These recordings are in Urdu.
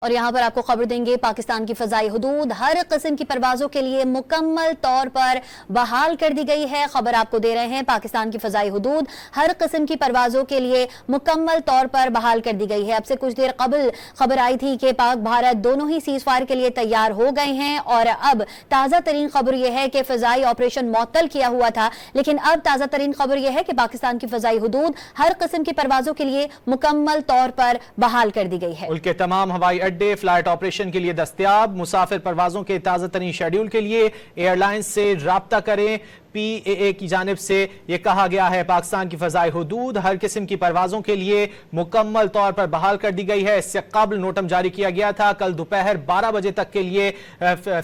اور یہاں پر آپ کو خبر دیں گے، پاکستان کی فضائی حدود ہر قسم کی پروازوں کے لیے مکمل طور پر بحال کر دی گئی ہے۔ خبر آپ کو دے رہے ہیں، پاکستان کی فضائی حدود ہر قسم کی پروازوں کے لیے مکمل طور پر بحال کر دی گئی ہے۔ اب سے کچھ دیر قبل خبر آئی تھی کہ پاک بھارت دونوں ہی سیز فائر کے لیے تیار ہو گئے ہیں، اور اب تازہ ترین خبر یہ ہے کہ فضائی آپریشن معطل کیا ہوا تھا، لیکن اب تازہ ترین خبر یہ ہے کہ پاکستان کی فضائی حدود ہر قسم کی پروازوں کے لیے مکمل طور پر بحال کر دی گئی ہے۔ ملک کے تمام ہوائی اڈے فلائٹ آپریشن کے لیے دستیاب۔ مسافر پروازوں کے تازہ ترین شیڈول کے لیے ایئر لائنز سے رابطہ کریں۔ PAA کی جانب سے یہ کہا گیا ہے پاکستان کی فضائی حدود ہر قسم کی پروازوں کے لیے مکمل طور پر بحال کر دی گئی ہے۔ اس سے قبل نوٹم جاری کیا گیا تھا، کل دوپہر 12 بجے تک کے لیے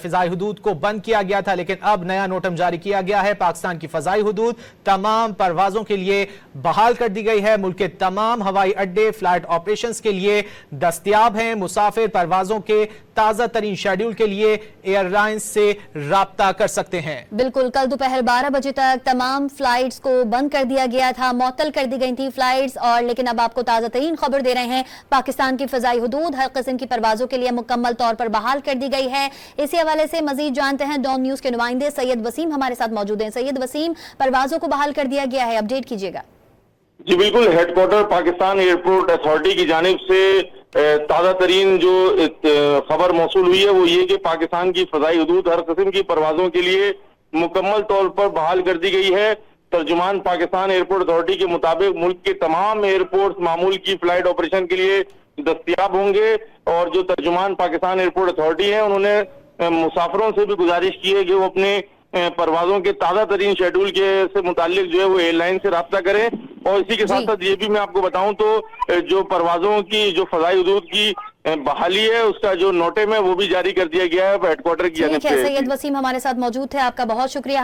فضائی حدود کو بند کیا گیا تھا، لیکن اب نیا نوٹم جاری کیا گیا ہے۔ پاکستان کی فضائی حدود تمام پروازوں کے لیے بحال کر دی گئی ہے۔ ملک کے تمام ہوائی اڈے فلائٹ آپریشنز کے لیے دستیاب ہیں۔ مسافر پروازوں کے تازہ ترین شیڈول کے لیے ایئر لائنز سے رابطہ کر سکتے ہیں۔ بالکل، کل دوپہر 12 بجے تک تمام فلائٹس کو بند کر دیا گیا تھا، معطل کر دی گئی تھی فلائٹس، اور لیکن اب آپ کو تازہ ترین خبر دے رہے ہیں، پاکستان کی فضائی حدود ہر قسم کی پروازوں کے لیے مکمل طور پر بحال کر دی گئی ہے۔ اسی حوالے سے مزید جانتے ہیں، ڈون نیوز کے نمائندے سید وسیم ہمارے ساتھ موجود ہیں۔ سید وسیم، پروازوں کو بحال کر دیا گیا ہے، اپڈیٹ کیجیے گا۔ جی بالکل، headquarter Pakistan airport authority کی جانب سے تازہ ترین جو خبر موصول ہوئی ہے وہ یہ کہ پاکستان کی فضائی حدود ہر قسم کی پروازوں کے لیے مکمل طور پر بحال کر دی گئی ہے۔ ترجمان پاکستان ایئرپورٹ اتھارٹی کے مطابق ملک کے تمام ایئرپورٹ معمول کی فلائٹ آپریشن کے لیے دستیاب ہوں گے، اور جو ترجمان پاکستان ایئرپورٹ اتھارٹی ہیں انہوں نے مسافروں سے بھی گزارش کی ہے کہ وہ اپنے پروازوں کے تازہ ترین شیڈول کے سے متعلق جو ہے وہ ایئر لائن سے رابطہ کریں۔ اور اسی کے ساتھ ساتھ یہ بھی میں آپ کو بتاؤں تو جو پروازوں کی جو فضائی حدود کی بحالی ہے اس کا جو نوٹم ہے وہ بھی جاری کر دیا گیا ہے ہیڈ کوارٹر کی جانب سے۔ سید وسیم ہمارے ساتھ موجود تھے، آپ کا بہت شکریہ۔